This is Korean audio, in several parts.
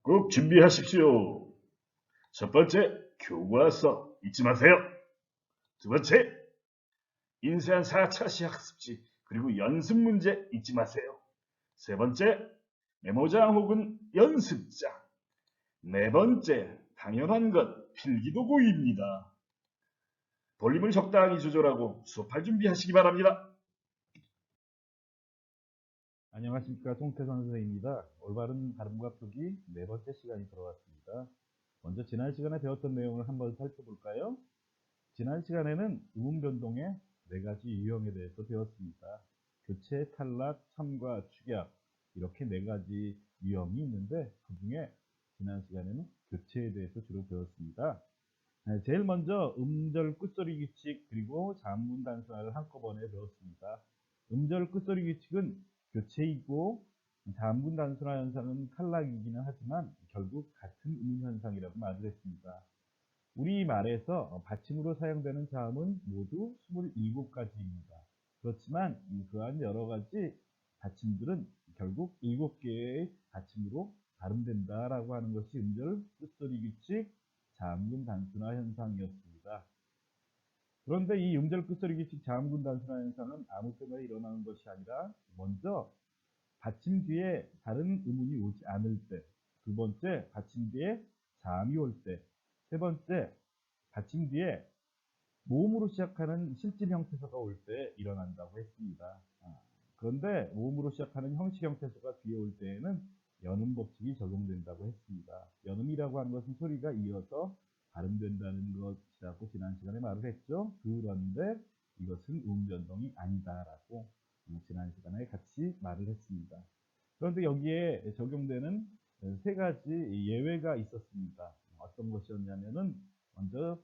꼭 준비하십시오. 첫 번째, 교과서 잊지 마세요. 두 번째, 인쇄한 4차 시학습지 그리고 연습 문제 잊지 마세요. 세 번째, 메모장 혹은 연습장. 네 번째, 당연한 것 필기도구입니다. 볼륨을 적당히 조절하고 수업할 준비하시기 바랍니다. 안녕하십니까. 송태선 선생입니다. 올바른 발음과 표기 네 번째 시간이 들어왔습니다. 먼저 지난 시간에 배웠던 내용을 한번 살펴볼까요? 지난 시간에는 음운 변동의 네 가지 유형에 대해서 배웠습니다. 교체, 탈락, 참과 축약 이렇게 네 가지 유형이 있는데 그 중에 지난 시간에는 교체에 대해서 주로 배웠습니다. 제일 먼저 음절 끝소리 규칙 그리고 자음문 단순화를 한꺼번에 배웠습니다. 음절 끝소리 규칙은 교체이고 자음문 단순화 현상은 탈락이기는 하지만 결국 같은 음운 현상이라고 말을 했습니다. 우리말에서 받침으로 사용되는 자음은 모두 27가지입니다. 그렇지만 그러한 여러 가지 받침들은 결국 7개의 받침으로 발음된다라고 하는 것이 음절 끝소리 규칙 자음군 단순화 현상이었습니다. 그런데 이 음절 끝소리 규칙 자음군 단순화 현상은 아무 때나 일어나는 것이 아니라 먼저 받침 뒤에 다른 음운이 오지 않을 때, 두 번째 받침 뒤에 자음이 올 때, 세 번째 받침 뒤에 모음으로 시작하는 실질 형태소가 올 때 일어난다고 했습니다. 그런데 모음으로 시작하는 형식 형태소가 뒤에 올 때에는 연음 법칙이 적용된다고 했습니다. 연음이라고 하는 것은 소리가 이어서 발음된다는 것이라고 지난 시간에 말을 했죠. 그런데 이것은 음 변동이 아니다라고 지난 시간에 같이 말을 했습니다. 그런데 여기에 적용되는 세 가지 예외가 있었습니다. 어떤 것이었냐면은 먼저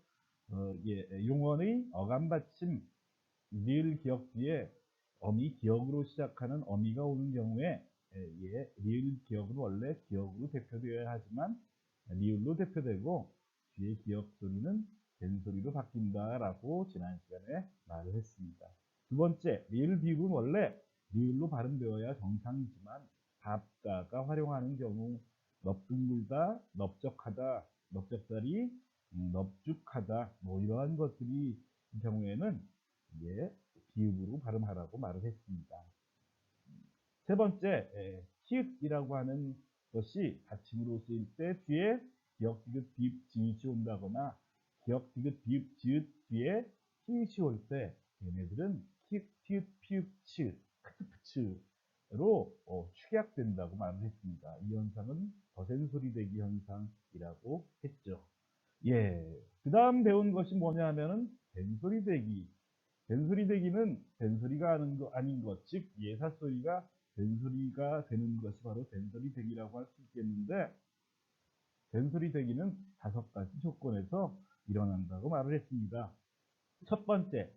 용언의 어감받침 리을 기억 뒤에 어미 기억으로 시작하는 어미가 오는 경우에 리을 기억은 원래 기억으로 대표되어야 하지만 리을로 대표되고 뒤에 기억 소리는 된소리로 바뀐다라고 지난 시간에 말을 했습니다. 두 번째, 리을 비읍은 원래 리을로 발음되어야 정상이지만 답가가 활용하는 경우 넙둥글다, 넓적하다, 넓적다리, 넙죽하다 뭐 이러한 것들이 경우에는 비읍으로 발음하라고 말을 했습니다. 세 번째, 히읗이라고 하는 것이 받침으로 쓰일 때 뒤에 기역, 디귿, 비읍, 지읒이 온다거나 기역, 디귿, 비읍, 지읒 뒤에 히읗이 올 때 얘네들은 히읗, 티읕, 피읕, 치읓, 크트프츠로 축약된다고 말을 했습니다. 이 현상은 거센소리 대기 현상이라고 했죠. 그 다음 배운 것이 뭐냐 하면은 된소리 대기. 된소리 대기는 된소리가 아닌 것, 즉 예사소리가 된소리가 되는 것이 바로 된소리 대기라고 할 수 있겠는데 된소리 대기는 5가지 조건에서 일어난다고 말을 했습니다. 첫 번째,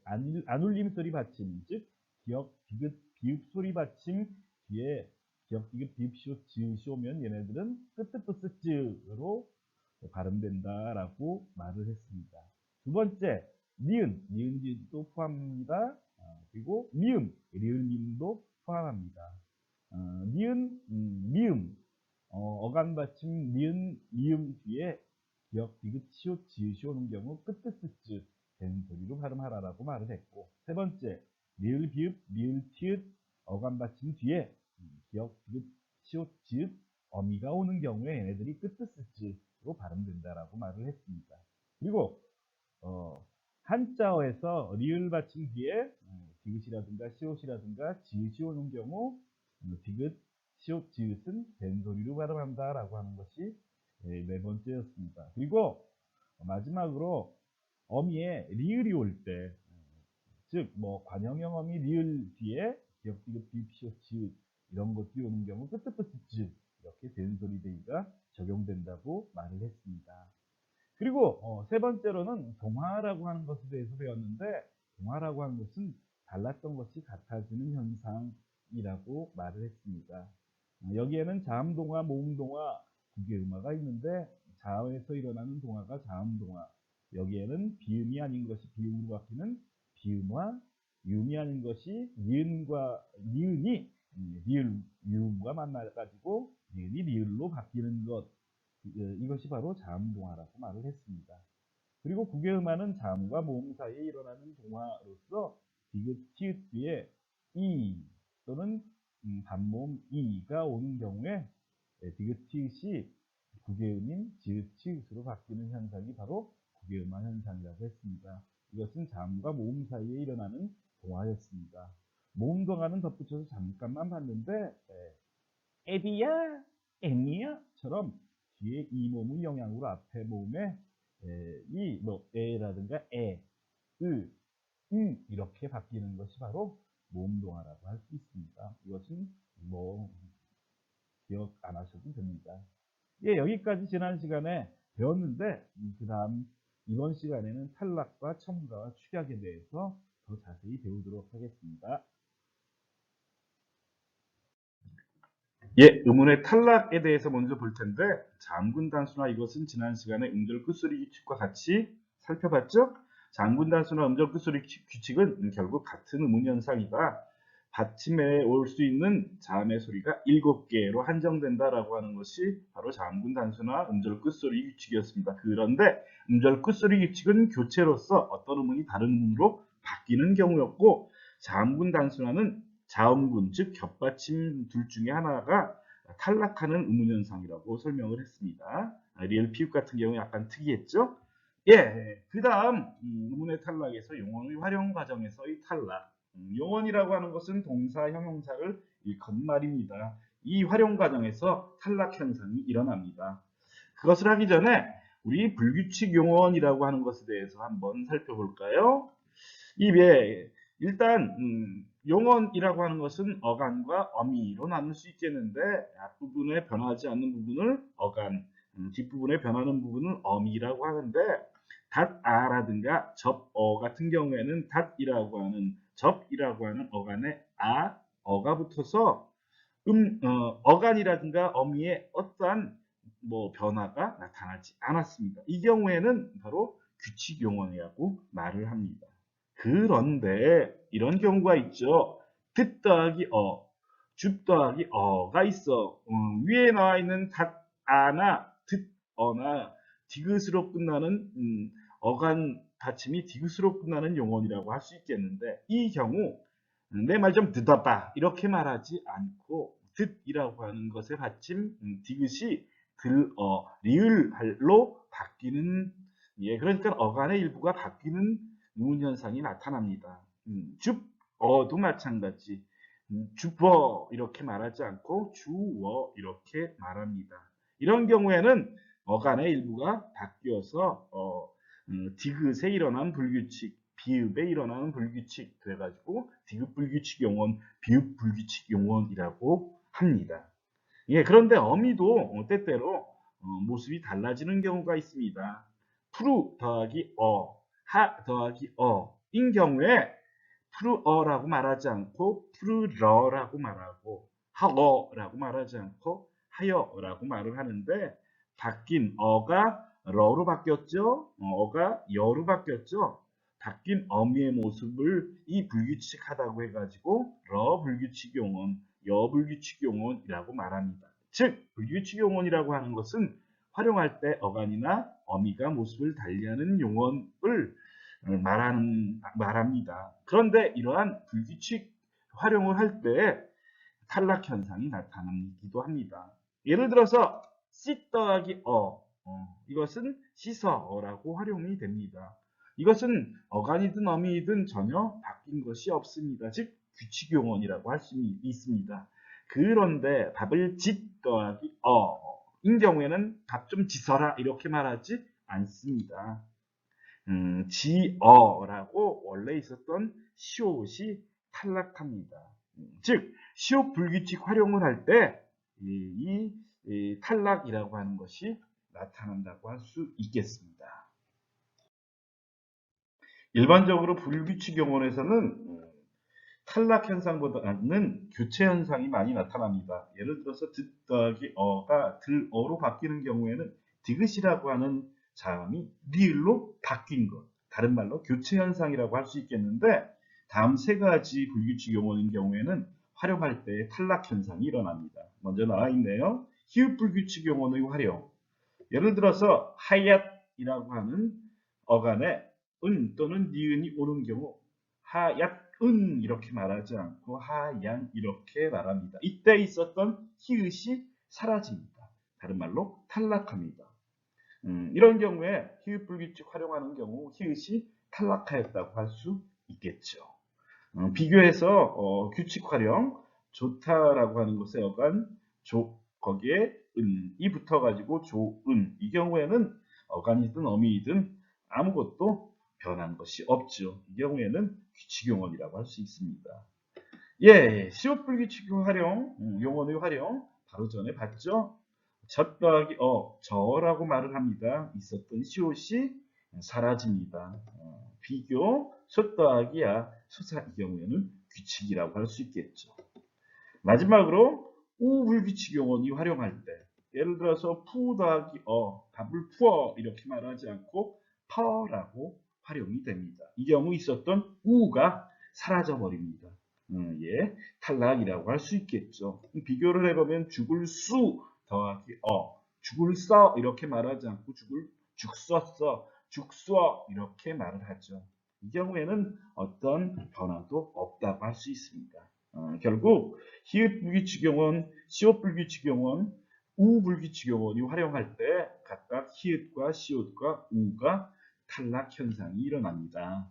안울림 소리 받침, 즉 기역, 디귿, 비읍 소리 받침 뒤에 기역, 디귿, 비읍, 시옷, 지읒이 오면 얘네들은 끄뜨뿌스쯔로 발음된다라고 말을 했습니다. 두 번째, 니은, 지읒도 포함합니다. 그리고 미음, 리을 미음도 포함합니다. 니은, 미음, 어감 받침 니은, 미음 뒤에 기역, 디귿, 시옷, 지읒이 오는 경우 끄뜨스쯔 된 소리로 발음하라라고 말을 했고, 세 번째, 리을, 비읍, 리을, 티읕, 어감 받침 뒤에 기역, 디귿, 시옷, 지읒, 어미가 오는 경우에 얘네들이 끄뜨스쯔로 발음된다라고 말을 했습니다. 그리고 한자어에서 리을 받침 뒤에 디귿이라든가 시옷이라든가 지읒이 오는 경우 디귿, 시옷, 지읒은 된소리로 발음한다라고 하는 것이 네 번째였습니다. 그리고 마지막으로 어미에 리을이 올 때, 즉 뭐 관형형 어미 리을 뒤에 기역, 디귿, 비읍, 시옷, 지읒 이런 것들이 오는 경우 끄뜨뿌스쯔 이렇게 된소리 대기가 적용된다고 말을 했습니다. 그리고 세 번째로는 동화라고 하는 것에 대해서 배웠는데 동화라고 하는 것은 달랐던 것이 같아지는 현상이라고 말을 했습니다. 여기에는 자음동화, 모음동화 두 개의 음화가 있는데 자음에서 일어나는 동화가 자음동화, 여기에는 비음이 아닌 것이 비음으로 바뀌는 비음화, 유음이 아닌 것이 니은이 리을, 유음과 만나가지고 니은이 리을로 바뀌는 것, 이것이 바로 자음동화라고 말을 했습니다. 그리고 국외음화는 자음과 모음 사이에 일어나는 동화로서 디귿, 티읕 뒤에 이 또는 반모음 이가 오는 경우에 디귿, 티읕이 국외음인 지읒, 치읒으로 바뀌는 현상이 바로 국외음화 현상이라고 했습니다. 이것은 자음과 모음 사이에 일어나는 동화였습니다. 모음 동화는 덧붙여서 잠깐만 봤는데 에디야, 애니야처럼 뒤에 이 모음의 영향으로 앞에 모음에 뭐 에라든가 이렇게 바뀌는 것이 바로 모음 동화라고 할 수 있습니다. 이것은 뭐 기억 안 하셔도 됩니다. 예, 여기까지 지난 시간에 배웠는데 그 다음 이번 시간에는 탈락과 첨가와 축약에 대해서 더 자세히 배우도록 하겠습니다. 예, 의문의 탈락에 대해서 먼저 볼 텐데 잠군 단수나 이것은 지난 시간에 음절 끝소리 규칙과 같이 살펴봤죠? 잠군 단수나 음절 끝소리 규칙은 결국 같은 의문 현상이다. 받침에 올 수 있는 자음의 소리가 7개로 한정된다라고 하는 것이 바로 잠군 단수나 음절 끝소리 규칙이었습니다. 그런데 음절 끝소리 규칙은 교체로서 어떤 의문이 다른 의문으로 바뀌는 경우였고 잠군 단수나는 자음군, 즉 겹받침 둘 중에 하나가 탈락하는 의문현상이라고 설명을 했습니다. 리을 피읍 같은 경우 약간 특이했죠? 예, 그 다음 의문의 탈락에서 용언의 활용 과정에서의 탈락. 용언이라고 하는 것은 동사, 형용사를 일컫는 말입니다. 이 활용 과정에서 탈락 현상이 일어납니다. 그것을 하기 전에 우리 불규칙 용언이라고 하는 것에 대해서 한번 살펴볼까요? 일단 용언이라고 하는 것은 어간과 어미로 나눌 수 있겠는데 앞부분에 변하지 않는 부분을 어간, 뒷부분에 변하는 부분을 어미라고 하는데 닷아라든가 접어 같은 경우에는 접이라고 하는 어간에 어가 붙어서 어간이라든가 어미에 어떠한 변화가 나타나지 않았습니다. 이 경우에는 바로 규칙 용언이라고 말을 합니다. 그런데 이런 경우가 있죠. 듣 더하기 줍 더하기 어가 있어. 위에 나와 있는 닷아나 듣어나 디귿으로 끝나는 어간 받침이 디귿으로 끝나는 용언이라고 할 수 있겠는데 이 경우 내 말 좀 듣어봐 이렇게 말하지 않고 듣이라고 하는 것의 받침 디귿이 리을로 바뀌는 그러니까 어간의 일부가 바뀌는 의문 현상이 나타납니다. 줍어도 마찬가지. 주버 이렇게 말하지 않고 주워 이렇게 말합니다. 이런 경우에는 어간의 일부가 바뀌어서 디귿에 일어난 불규칙, 비읍에 일어나는 불규칙 돼가지고 디귿 불규칙 용언, 비읍 불규칙 용언이라고 합니다. 예, 그런데 어미도 때때로 모습이 달라지는 경우가 있습니다. 프루 더하기 하 더하기 인 경우에 프루어라고 말하지 않고 프루러라고 말하고 하어라고 말하지 않고 하여라고 말을 하는데 바뀐 어가 러로 바뀌었죠. 어가 여로 바뀌었죠. 바뀐 어미의 모습을 이 불규칙하다고 해가지고 러 불규칙 용언, 여 불규칙 용언이라고 말합니다. 즉 불규칙 용언이라고 하는 것은 활용할 때 어간이나 어미가 모습을 달리하는 용언을 말합니다. 그런데 이러한 불규칙 활용을 할 때 탈락 현상이 나타나기도 합니다. 예를 들어서 씻 더하기 이것은 씻어라고 활용이 됩니다. 이것은 어간이든 어미이든 전혀 바뀐 것이 없습니다. 즉 규칙 용언이라고 할 수 있습니다. 그런데 밥을 짓 더하기 인 경우에는 밥 좀 짓어라 이렇게 말하지 않습니다. 지어라고 원래 있었던 시옷이 탈락합니다. 즉 시옷 불규칙 활용을 할 때 이 탈락이라고 하는 것이 나타난다고 할 수 있겠습니다. 일반적으로 불규칙 용언에서는 탈락 현상보다는 교체 현상이 많이 나타납니다. 예를 들어서 듣 더하기 어가 들어로 바뀌는 경우에는 디귿이라고 하는 자음이 리을로 바뀐 것. 다른 말로 교체 현상이라고 할 수 있겠는데 다음 세 가지 불규칙 용어인 경우에는 활용할 때 탈락 현상이 일어납니다. 먼저 나와 있네요. 히읗 불규칙 용어의 활용. 예를 들어서 하얏이라고 하는 어간에 은 또는 니은이 오는 경우 하얏은 이렇게 말하지 않고 하양 이렇게 말합니다. 이때 있었던 히읗이 사라집니다. 다른 말로 탈락합니다. 이런 경우에 히읗 불규칙 활용하는 경우 히읗이 탈락하였다고 할 수 있겠죠. 비교해서 규칙 활용 좋다라고 하는 것의 어간 거기에 은이 붙어가지고 조은 이 경우에는 어간이든 어미이든 아무것도 변한 것이 없죠. 이 경우에는 규칙 용언이라고 할 수 있습니다. 예, 시옷 불규칙 활용, 용언의 활용 바로 전에 봤죠. 젖 더하기 저라고 말을 합니다. 있었던 시옷이 사라집니다. 비교 솥 더하기 수사 이 경우에는 규칙이라고 할 수 있겠죠. 마지막으로 우불규칙 용언이 활용할 때 예를 들어서 푸 더하기 밥을 푸어 이렇게 말하지 않고 퍼라고 활용이 됩니다. 이 경우 있었던 우가 사라져 버립니다. 예, 탈락이라고 할 수 있겠죠. 비교를 해보면 죽을 수 더하기 죽을 써 이렇게 말하지 않고 죽 썼어 죽 써 이렇게 말을 하죠. 이 경우에는 어떤 변화도 없다고 할 수 있습니다. 결국 히읗 불규칙 용언, 시옷 불규칙 용언, 우 불규칙 용언이 활용할 때 각각 히읗과 시옷과 우가 탈락 현상이 일어납니다.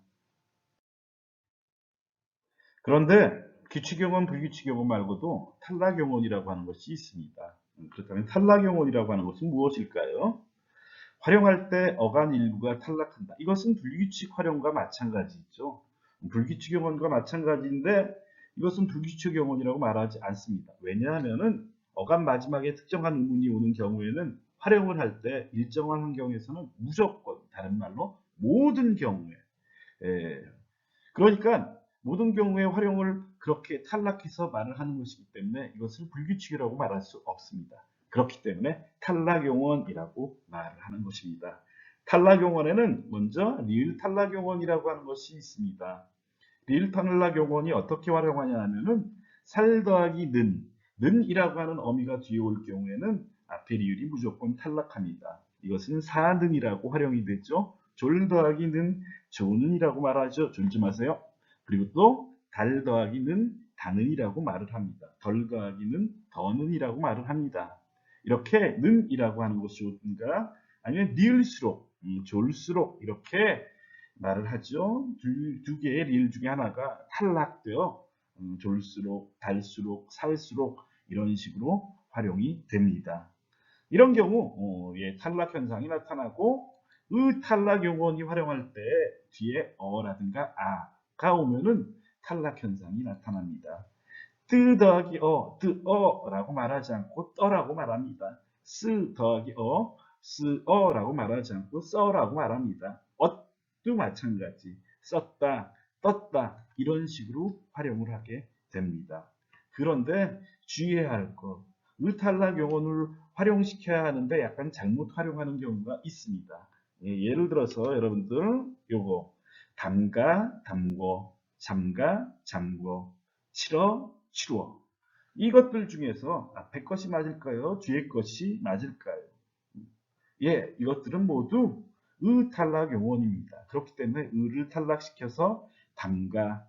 그런데 규칙 용언, 불규칙 용언 말고도 탈락 용언이라고 하는 것이 있습니다. 그렇다면 탈락 용언이라고 하는 것은 무엇일까요? 활용할 때 어간 일부가 탈락한다. 이것은 불규칙 활용과 마찬가지죠. 불규칙 용언과 마찬가지인데 이것은 불규칙 용언이라고 말하지 않습니다. 왜냐하면 어간 마지막에 특정한 의문이 오는 경우에는 활용을 할 때 일정한 환경에서는 무조건 다른 말로 모든 경우에 그러니까 모든 경우에 활용을 그렇게 탈락해서 말을 하는 것이기 때문에 이것을 불규칙이라고 말할 수 없습니다. 그렇기 때문에 탈락용언이라고 말을 하는 것입니다. 탈락용언에는 먼저 리을 탈락용언이라고 하는 것이 있습니다. 리을 탈락용언이 어떻게 활용하냐 하면은 살 더하기 는이라고 하는 어미가 뒤에 올 경우에는 앞에 리을이 무조건 탈락합니다. 이것은 사는이라고 활용이 되죠. 졸 더하기 는 조는이라고 말하죠. 졸지 마세요. 그리고 또 달 더하기는 다는이라고 말을 합니다. 덜 더하기는 더는이라고 말을 합니다. 이렇게 는이라고 하는 것이 오든가 아니면 니을수록, 졸수록 이렇게 말을 하죠. 두 개의 리을 중에 하나가 탈락되어 졸수록, 달수록, 살수록 이런 식으로 활용이 됩니다. 이런 경우 탈락 현상이 나타나고 탈락 용언이 활용할 때 뒤에 어라든가 아가 오면은 탈락 현상이 나타납니다. 뜨 더하기 뜨어라고 말하지 않고 떠라고 말합니다. 쓰 더하기 쓰어라고 말하지 않고 써라고 말합니다. 엇도 마찬가지. 썼다, 떴다 이런 식으로 활용을 하게 됩니다. 그런데 주의해야 할 것, 탈락 용언을 활용시켜야 하는데 약간 잘못 활용하는 경우가 있습니다. 예를 들어서 여러분들 요거 담가, 담궈, 잠가, 잠궈, 치러, 치루어 이것들 중에서 앞에 것이 맞을까요? 뒤에 것이 맞을까요? 예, 이것들은 모두 탈락 용언입니다. 그렇기 때문에 를 탈락시켜서 담가,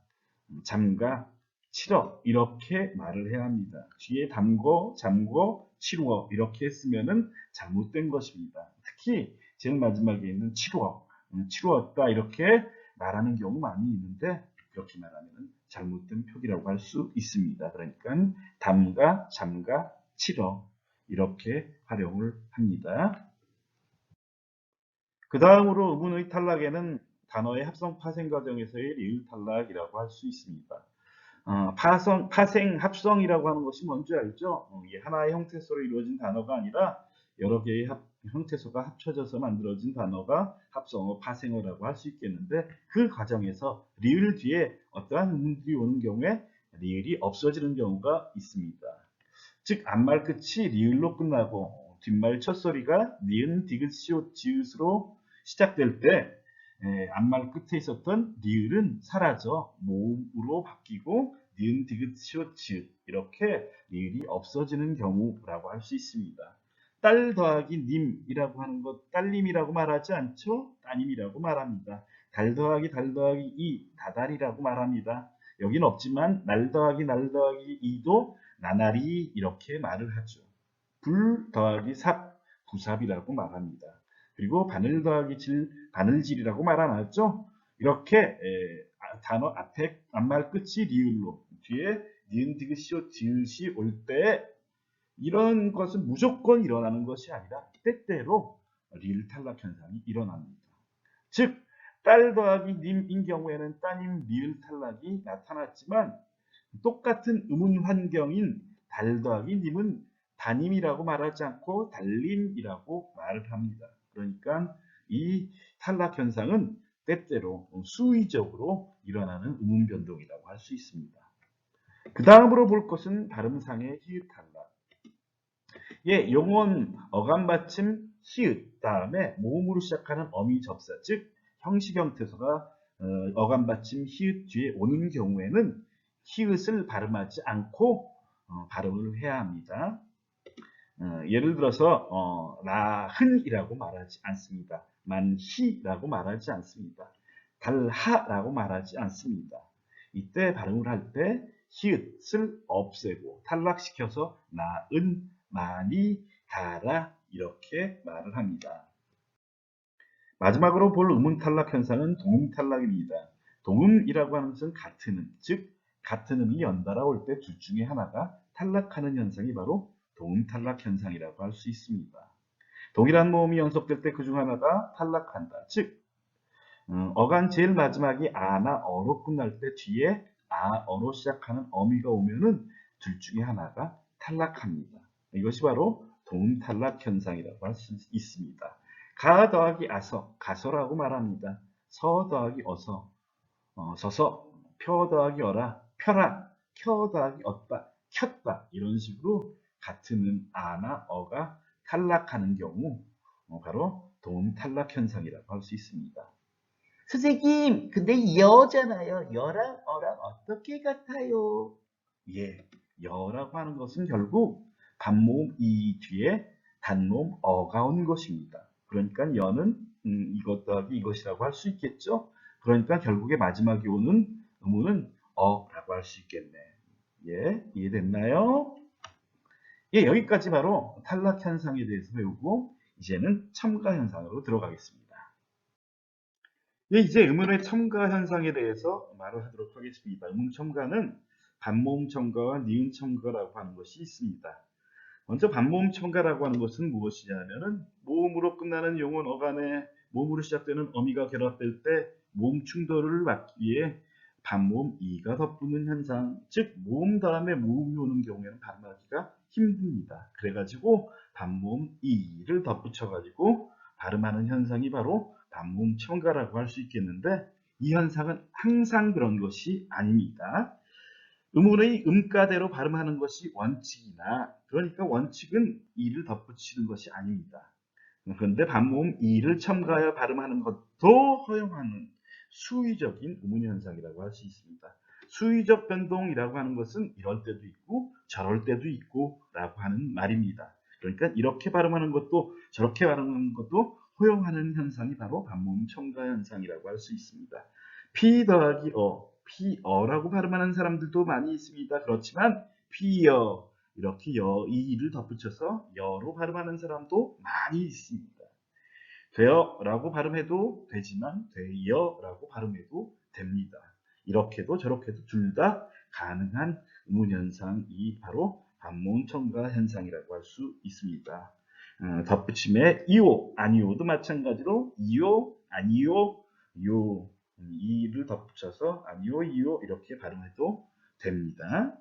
잠가, 치러 이렇게 말을 해야 합니다. 뒤에 담궈, 잠궈, 치루어 이렇게 했으면은 잘못된 것입니다. 특히 제일 마지막에 있는 치루어, 치루었다 이렇게 말하는 경우 많이 있는데 그렇게 말하면 잘못된 표기라고 할 수 있습니다. 그러니까 담가, 잠가, 치러 이렇게 활용을 합니다. 그 다음으로 의문의 탈락에는 단어의 합성 파생 과정에서의 리을 탈락이라고 할 수 있습니다. 파생, 합성이라고 하는 것이 뭔지 알죠? 이게 하나의 형태소로 이루어진 단어가 아니라 여러 개의 형태소가 합쳐져서 만들어진 단어가 합성어, 파생어라고 할 수 있겠는데 그 과정에서 리을 뒤에 어떠한 의문들이 오는 경우에 리을이 없어지는 경우가 있습니다. 즉 앞말 끝이 리을로 끝나고 뒷말 첫소리가 니은, 디귿, 시옷, 지읒으로 시작될 때 앞말 끝에 있었던 리을은 사라져 모음으로 바뀌고 니은, 디귿, 시옷, 지읒 이렇게 리을이 없어지는 경우라고 할 수 있습니다. 딸 더하기 님이라고 하는 것 딸님이라고 말하지 않죠? 따님이라고 말합니다. 달 더하기 이 다달이라고 말합니다. 여긴 없지만 날 더하기 이도 나날이 이렇게 말을 하죠. 불 더하기 삽 부삽이라고 말합니다. 그리고 바늘 더하기 질 바늘질이라고 말 안 하죠? 이렇게 단어 앞에 앞말 끝이 리을로 뒤에 니은 디귿 시옷 지읒이 올 때 이런 것은 무조건 일어나는 것이 아니라 때때로 리을 탈락 현상이 일어납니다. 즉, 딸 더하기 님인 경우에는 따님 리을 탈락이 나타났지만 똑같은 음운 환경인 달 더하기 님은 다님이라고 말하지 않고 달님이라고 말을 합니다. 그러니까 이 탈락 현상은 때때로 수의적으로 일어나는 음운 변동이라고 할 수 있습니다. 그 다음으로 볼 것은 발음상의 히읗 탈락. 예, 용언 어감 받침 히읗 다음에 모음으로 시작하는 어미 접사 즉 형식 형태소가 어감 받침 히읗 뒤에 오는 경우에는 히읗을 발음하지 않고 발음을 해야 합니다. 예를 들어서 라흔이라고 말하지 않습니다. 만희라고 말하지 않습니다. 달하라고 말하지 않습니다. 이때 발음을 할 때 히읗을 없애고 탈락시켜서 나은, 많이, 달아 이렇게 말을 합니다. 마지막으로 볼 음운 탈락 현상은 동음 탈락입니다. 동음이라고 하는 것은 같은 음, 즉 같은 음이 연달아 올 때 둘 중에 하나가 탈락하는 현상이 바로 동음 탈락 현상이라고 할 수 있습니다. 동일한 모음이 연속될 때 그 중 하나가 탈락한다. 즉 어간 제일 마지막이 아나 어로 끝날 때 뒤에 아어로 시작하는 어미가 오면은 둘 중에 하나가 탈락합니다. 이것이 바로 동음 탈락 현상이라고 할 수 있습니다. 가 더하기 아서, 가서라고 말합니다. 서 더하기 어서, 서서, 표 더하기 어라, 펴라, 켜 더하기 엇다, 켰다 이런 식으로 같은 음, 아나 어가 탈락하는 경우 바로 동음 탈락 현상이라고 할 수 있습니다. 선생님, 근데 여잖아요. 여랑 어랑 어떻게 같아요? 예, 여라고 하는 것은 결국 반모음 이 뒤에 단모음 어가 온 것입니다. 그러니까 여는 이것 더하기 이것이라고 할 수 있겠죠. 그러니까 결국에 마지막에 오는 음은 어라고 할 수 있겠네. 예, 이해됐나요? 예, 여기까지 바로 탈락 현상에 대해서 배우고 이제는 첨가 현상으로 들어가겠습니다. 예, 이제 음운의 첨가 현상에 대해서 말을 하도록 하겠습니다. 음운 첨가는 반모음 첨가와 니은 첨가라고 하는 것이 있습니다. 먼저 반모음 첨가라고 하는 것은 무엇이냐면은 모음으로 끝나는 용언 어간에 모음으로 시작되는 어미가 결합될 때 모음 충돌을 막기 위해 반모음 이가 덧붙는 현상, 즉 모음 다음에 모음이 오는 경우에는 발음하기가 힘듭니다. 그래가지고 반모음 이를 덧붙여가지고 발음하는 현상이 바로 반모음 첨가라고 할 수 있겠는데 이 현상은 항상 그런 것이 아닙니다. 음운의 음가대로 발음하는 것이 원칙이나 그러니까 원칙은 이를 덧붙이는 것이 아닙니다. 그런데 반모음 이를 첨가하여 발음하는 것도 허용하는 수의적인 음운 현상이라고 할 수 있습니다. 수의적 변동이라고 하는 것은 이럴 때도 있고 저럴 때도 있고 라고 하는 말입니다. 그러니까 이렇게 발음하는 것도 저렇게 발음하는 것도 허용하는 현상이 바로 반모음 첨가 현상이라고 할 수 있습니다. 피 더하기 피어라고 발음하는 사람들도 많이 있습니다. 그렇지만 피여 이렇게 이를 덧붙여서 여로 발음하는 사람도 많이 있습니다. 되어라고 발음해도 되지만 되여라고 발음해도 됩니다. 이렇게도 저렇게도 둘 다 가능한 음운 현상이 바로 반모음 첨가 현상이라고 할 수 있습니다. 덧붙임에 이오, 아니오도 마찬가지로 이오, 아니오, 요 이를 덧붙여서 아니오, 이오 이렇게 발음해도 됩니다.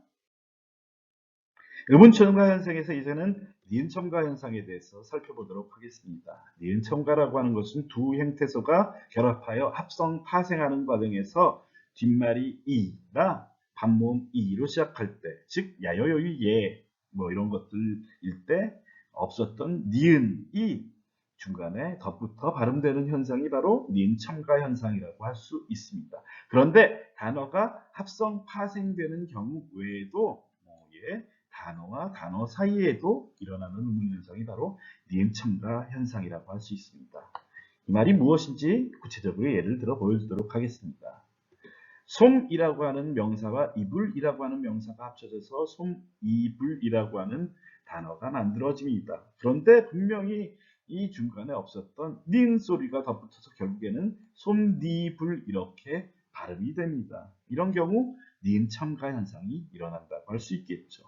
음운 첨가 현상에서 이제는 니은 첨가 현상에 대해서 살펴보도록 하겠습니다. 니은 첨가라고 하는 것은 두 형태소가 결합하여 합성 파생하는 과정에서 뒷말이 이가 반모음 이로 시작할 때, 즉 야여여유 예 뭐 이런 것들일 때 없었던 니은이 중간에 덧붙어 발음되는 현상이 바로 니은 첨가 현상이라고 할 수 있습니다. 그런데 단어가 합성 파생되는 경우 외에도 단어와 단어 사이에도 일어나는 의문 현상이 바로 니은 첨가 현상이라고 할 수 있습니다. 이 말이 무엇인지 구체적으로 예를 들어 보여주도록 하겠습니다. 솜이라고 하는 명사와 이불이라고 하는 명사가 합쳐져서 솜이불이라고 하는 단어가 만들어집니다. 그런데 분명히 이 중간에 없었던 니은 소리가 덧붙여서 결국에는 솜니불 이렇게 발음이 됩니다. 이런 경우 니은 첨가 현상이 일어난다고 할 수 있겠죠.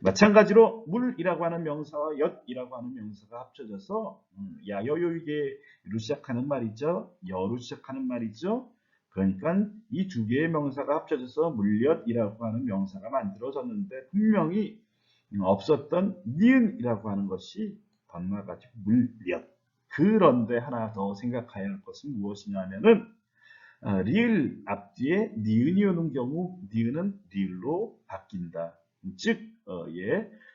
마찬가지로 물이라고 하는 명사와 엿이라고 하는 명사가 합쳐져서 야여요이게로 시작하는 말이죠. 여로 시작하는 말이죠. 그러니까 이 두 개의 명사가 합쳐져서 물엿이라고 하는 명사가 만들어졌는데 분명히 없었던 니은이라고 하는 것이 덧나가지고 물엿. 그런데 하나 더 생각해야 할 것은 무엇이냐면은 리을 앞뒤에 니은이 오는 경우 니은은 리을로 바뀐다. 즉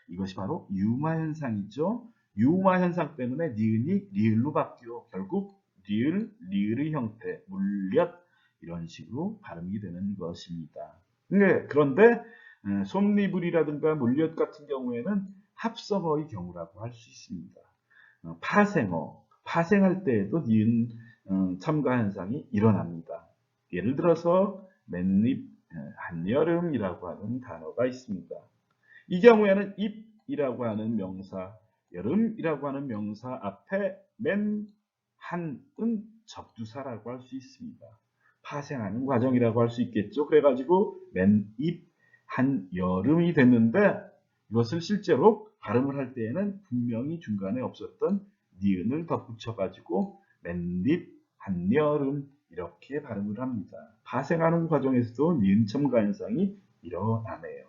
이것이 바로 유마 현상이죠. 유마 현상 때문에 니은이 리을로 바뀌어 결국 리을, 리을의 형태, 물엿 이런 식으로 발음이 되는 것입니다. 그런데 솜니불이라든가 물엿 같은 경우에는 합성어의 경우라고 할 수 있습니다. 파생어, 파생할 때에도 니은 첨가 현상이 일어납니다. 예를 들어서 맨입, 한여름이라고 하는 단어가 있습니다. 이 경우에는 입이라고 하는 명사, 여름이라고 하는 명사 앞에 맨, 한은 접두사라고 할 수 있습니다. 파생하는 과정이라고 할 수 있겠죠. 그래가지고 맨입, 한여름이 됐는데 이것을 실제로 발음을 할 때에는 분명히 중간에 없었던 니은을 덧붙여가지고 맨입, 한여름 이렇게 발음을 합니다. 파생하는 과정에서도 니은 첨가 현상이 일어나네요.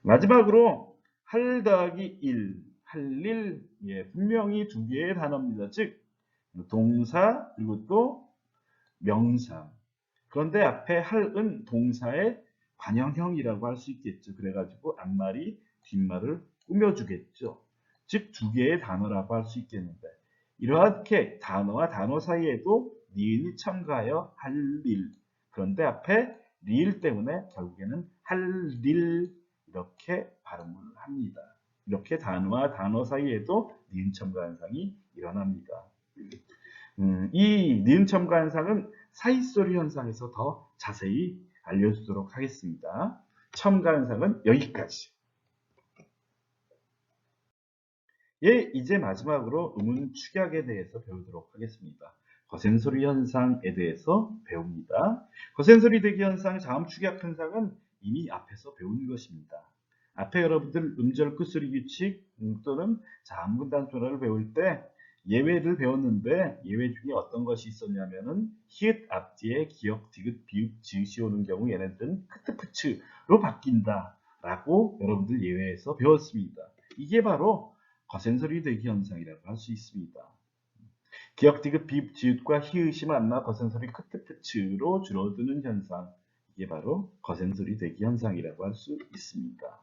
마지막으로 할 더하기 1, 할일, 분명히 두 개의 단어입니다. 즉 동사 그리고 또 명사. 그런데 앞에 할은 동사의 관형형이라고 할 수 있겠죠. 그래가지고 앞말이 뒷말을 꾸며주겠죠. 즉 두 개의 단어라고 할 수 있겠는데 이렇게 단어와 단어 사이에도 니은이 첨가하여 할릴. 그런데 앞에 리을 때문에 결국에는 할릴 이렇게 발음을 합니다. 이렇게 단어와 단어 사이에도 니은 첨가 현상이 일어납니다. 이 니은 첨가 현상은 사이소리 현상에서 더 자세히 알려주도록 하겠습니다. 첨가 현상은 여기까지. 이제 마지막으로 음운 축약에 대해서 배우도록 하겠습니다. 거센소리 현상에 대해서 배웁니다. 거센소리 대기 현상, 자음 축약 현상은 이미 앞에서 배운 것입니다. 앞에 여러분들 음절 끝소리 규칙 또는 자음군 단순화를 배울 때 예외를 배웠는데 예외 중에 어떤 것이 있었냐면은 히읗 앞뒤에 기역, 디귿, 비읍, 지읒이 오는 경우 얘네들은 크트프츠로 바뀐다 라고 여러분들 예외에서 배웠습니다. 이게 바로 거센소리 대기 현상이라고 할 수 있습니다. 기역, 디귿, 비읍, 지읒과 히읗이 만나 거센소리 크트프츠로 줄어드는 현상, 이게 바로 거센소리 대기 현상이라고 할 수 있습니다.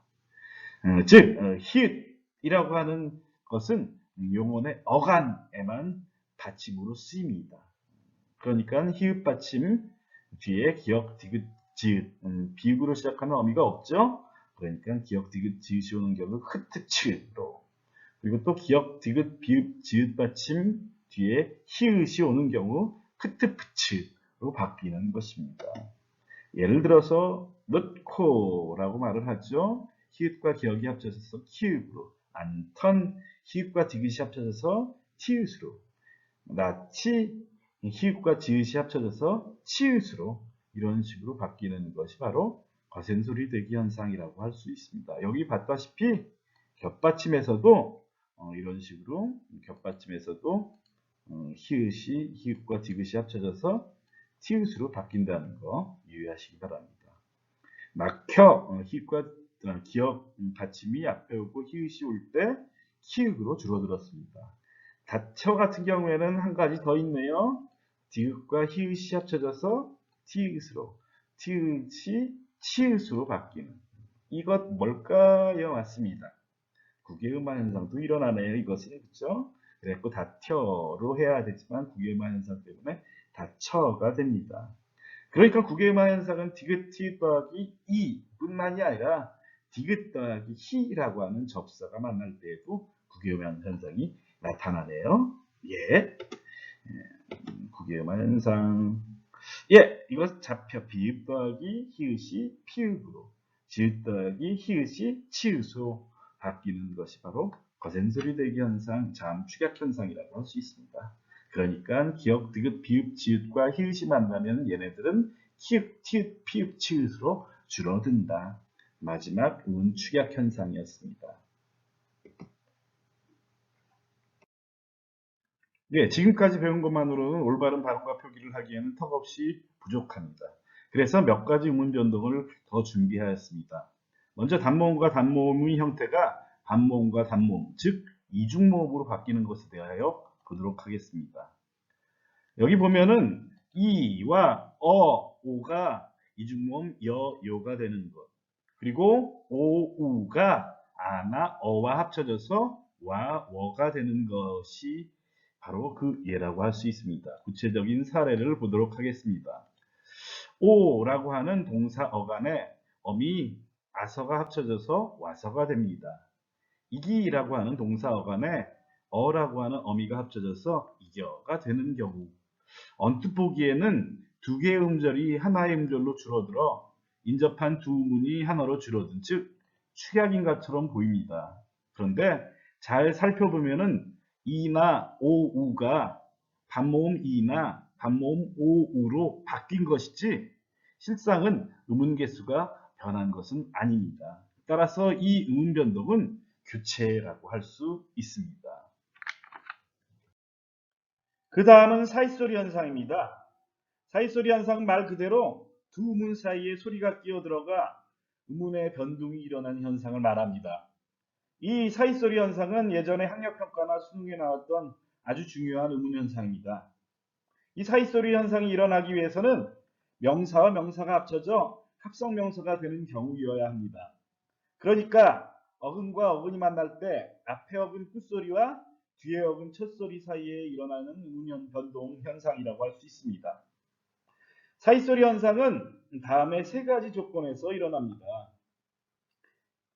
즉 히읗이라고 하는 것은 용언의 어간에만 받침으로 쓰입니다. 그러니까 히읗 받침 뒤에 기역, 디귿, 지읒, 비읍으로 시작하는 어미가 없죠. 그러니까 기역, 디귿, 지읒이 오는 경우 크트츠로, 그리고 또 기역, 디귿, 비읍, 지읒 받침 뒤에 히읗이 오는 경우 크트프츠로 바뀌는 것입니다. 예를 들어서 넣고라고 말을 하죠. 히읗과 기역이 합쳐져서 키읔으로, 안턴, 히읗과 디귿이 합쳐져서 티읕으로, 나치, 히읗과 지읒이 합쳐져서 치읒으로 이런 식으로 바뀌는 것이 바로 거센소리 대기 현상이라고 할 수 있습니다. 여기 봤다시피 겹받침에서도 이런 식으로 겹받침에서도 히읗이 히읗과 디귿이 합쳐져서 티읕으로 바뀐다는 거 유의하시기 바랍니다. 막혀 히읗과 기역 받침이 앞에 오고 히읗이 올 때 키읔으로 줄어들었습니다. 닫혀 같은 경우에는 한 가지 더 있네요. 디귿과 히읗이 합쳐져서 티읕으로, 티읕이 치읕으로 바뀌는, 이것 뭘까요? 맞습니다. 국외음화 현상도 일어나네요. 이것은 그렇죠? 그래서 닫혀로 해야 되지만 국외음화 현상 때문에 닫혀가 됩니다. 그러니까 국외음화 현상은 디귿, 티읕 더하기 2 뿐만이 아니라 디귿 더하기 히라고 하는 접사가 만날 때에도 구개음한 현상이 나타나네요. 예, 구개음한 현상. 예, 이것 잡혀 비읍 더하기 히읗이 피읍으로, 지읒 더하기 히읗이 치읒으로 바뀌는 것이 바로 거센소리 대기 현상, 자음 축약 현상이라고 할 수 있습니다. 그러니까 기역, 디귿, 비읍, 지읒과 히읗이 만나면 얘네들은 키읔, 티읕, 피읒, 치읒으로 줄어든다. 마지막 음 축약 현상이었습니다. 네, 지금까지 배운 것만으로는 올바른 발음과 표기를 하기에는 턱없이 부족합니다. 그래서 몇 가지 음운 변동을 더 준비하였습니다. 먼저 단모음과 단모음의 형태가 반모음과 단모음, 즉 이중모음으로 바뀌는 것에 대하여 보도록 하겠습니다. 여기 보면은 이와 오가 이중모음 요가 되는 것, 그리고 우가 아나 어와 합쳐져서 와가 되는 것이 바로 그 예라고 할 수 있습니다. 구체적인 사례를 보도록 하겠습니다. 오라고 하는 동사 어간에 어미 아서가 합쳐져서 와서가 됩니다. 이기라고 하는 동사 어간에 어라고 하는 어미가 합쳐져서 이겨가 되는 경우, 언뜻 보기에는 두 개의 음절이 하나의 음절로 줄어들어 인접한 두 문이 하나로 줄어든, 즉 축약인 것처럼 보입니다. 그런데 잘 살펴보면은 이나 오우가 반모음 이나 반모음 오우로 바뀐 것이지 실상은 음운 개수가 변한 것은 아닙니다. 따라서 이 음운 변동은 교체라고 할 수 있습니다. 그 다음은 사이소리 현상입니다. 사이소리 현상은 말 그대로 두 문 사이에 소리가 끼어들어가 음운의 변동이 일어나는 현상을 말합니다. 이 사이소리 현상은 예전에 학력평가나 수능에 나왔던 아주 중요한 음운 현상입니다. 이 사이소리 현상이 일어나기 위해서는 명사와 명사가 합쳐져 합성명사가 되는 경우여야 합니다. 그러니까 어근과 어근이 만날 때 앞에 어근 끝소리와 뒤에 어근 첫소리 사이에 일어나는 음운 변동 현상이라고 할 수 있습니다. 사이소리 현상은 다음에 세 가지 조건에서 일어납니다.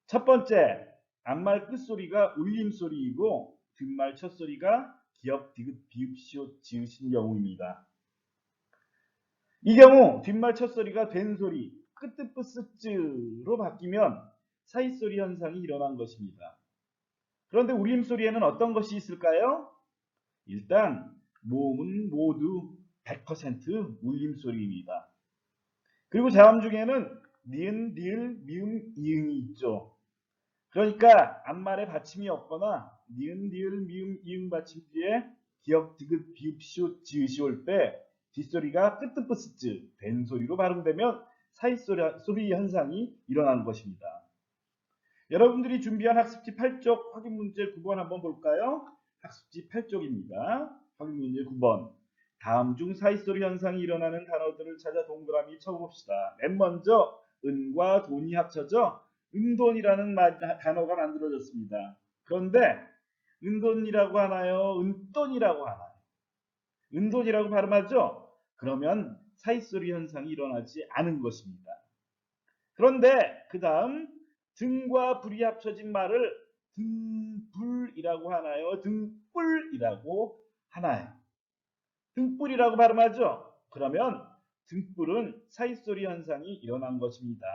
첫 번째, 앞말 끝소리가 울림소리이고 뒷말 첫소리가 기역, 디귿, 비읍, 시옷, 지읒인 경우입니다. 이 경우 뒷말 첫소리가 된소리, 끄뜨뿌스쯔로 바뀌면 사이소리 현상이 일어난 것입니다. 그런데 울림소리에는 어떤 것이 있을까요? 일단 모음은 모두 100% 울림소리입니다. 그리고 자음 중에는 니은, 니을, 미음, 이응이 있죠. 그러니까 앞말에 받침이 없거나 니은, 니을, 미음, 이응 받침 뒤에 기역, 디귿, 비읍, 시옷, 지읒이 올 때 뒷소리가 끄뜨뿌스쯔 된 소리로 발음되면 사이소리 현상이 일어나는 것입니다. 여러분들이 준비한 학습지 8쪽 확인 문제 9번 한번 볼까요? 학습지 8쪽입니다. 확인 문제 9번. 다음 중 사이소리 현상이 일어나는 단어들을 찾아 동그라미 쳐봅시다. 맨 먼저 은과 돈이 합쳐져 은돈이라는 단어가 만들어졌습니다. 그런데 은돈이라고 하나요? 은돈이라고 하나요? 은돈이라고 발음하죠? 그러면 사이소리 현상이 일어나지 않은 것입니다. 그런데 그 다음 등과 불이 합쳐진 말을 등불이라고 하나요? 등불이라고 하나요? 등불이라고 발음하죠? 그러면 등불은 사이소리 현상이 일어난 것입니다.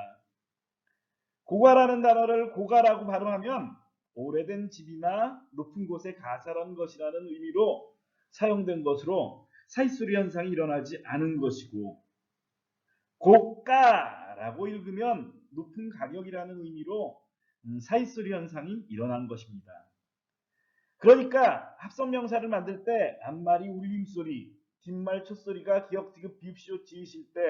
고가라는 단어를 고가라고 발음하면 오래된 집이나 높은 곳에 가설한 것이라는 의미로 사용된 것으로 사이소리 현상이 일어나지 않은 것이고, 고가라고 읽으면 높은 가격이라는 의미로 사이소리 현상이 일어난 것입니다. 그러니까 합성명사를 만들 때 앞말이 울림소리, 뒷말 첫소리가 기역, 디귿, 비읍, 시옷, 지읒일 때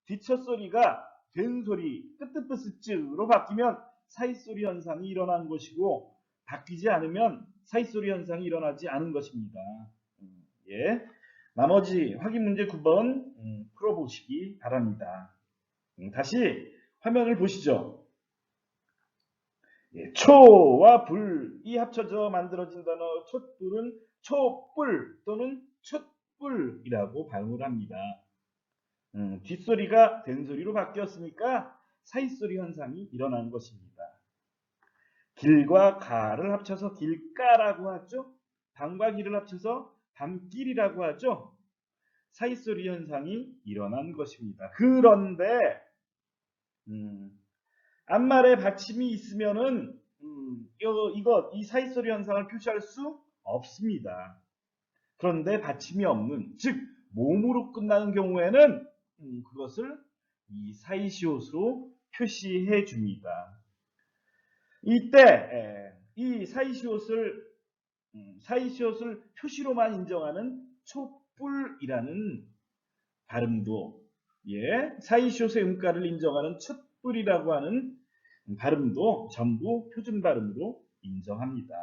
뒷첫소리가 된소리, 끄뜨뿌스쯔로 바뀌면 사이소리 현상이 일어난 것이고, 바뀌지 않으면 사이소리 현상이 일어나지 않은 것입니다. 예. 나머지 확인 문제 9번 풀어보시기 바랍니다. 다시 화면을 보시죠. 예, 초와 불이 합쳐져 만들어진 단어 촛불은 촛불 또는 촛불이라고 발음을 합니다. 뒷소리가 된소리로 바뀌었으니까 사이소리 현상이 일어난 것입니다. 길과 가를 합쳐서 길가라고 하죠. 밤과 길을 합쳐서 밤길이라고 하죠. 사이소리 현상이 일어난 것입니다. 그런데 앞말에 받침이 있으면은 이 사이소리 현상을 표시할 수 없습니다. 그런데 받침이 없는, 즉 모음으로 끝나는 경우에는 그것을 이 사이시옷으로 표시해 줍니다. 이때 이 사이시옷을 표시로만 인정하는 촛불이라는 발음도, 사이시옷의 음가를 인정하는 촛불이라고 하는 발음도 전부 표준 발음으로 인정합니다.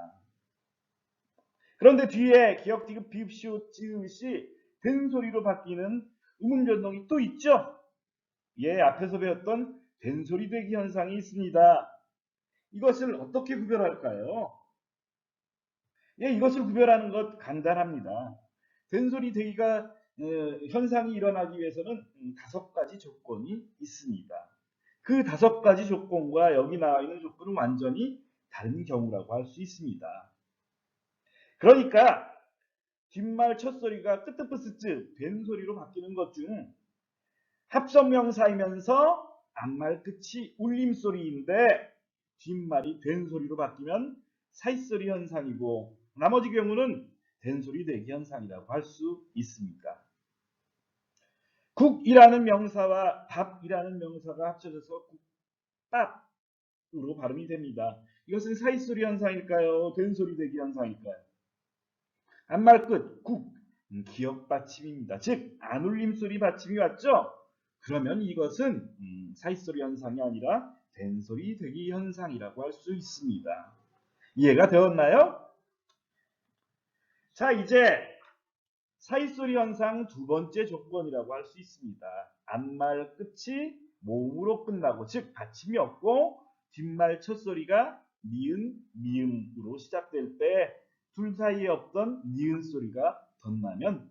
그런데 뒤에 기역, 디귿, 비읍, 시옷, 지읒이 된소리로 바뀌는 음음 변동이 또 있죠. 앞에서 배웠던 된소리 되기 현상이 있습니다. 이것을 어떻게 구별할까요? 이것을 구별하는 것 간단합니다. 된소리 되기가 현상이 일어나기 위해서는 5가지 조건이 있습니다. 그 5가지 조건과 여기 나와 있는 조건은 완전히 다른 경우라고 할 수 있습니다. 그러니까 뒷말 첫소리가 끄뜨프스츠 된소리로 바뀌는 것 중 합성명사이면서 앞말 끝이 울림소리인데 뒷말이 된소리로 바뀌면 사이소리 현상이고, 나머지 경우는 된소리 되기 현상이라고 할 수 있습니다. 국이라는 명사와 밥이라는 명사가 합쳐져서 국밥으로 발음이 됩니다. 이것은 사이소리 현상일까요? 된소리 되기 현상일까요? 앞말 끝, 국, 기역 받침입니다. 즉 안울림소리 받침이 왔죠? 그러면 이것은 사이소리 현상이 아니라 된소리 되기 현상이라고 할 수 있습니다. 이해가 되었나요? 자, 이제 사이소리 현상 두 번째 조건이라고 할 수 있습니다. 앞말 끝이 모음으로 끝나고, 즉 받침이 없고 뒷말 첫소리가 니은, 미음으로 시작될 때 둘 사이에 없던 니은 소리가 덧나면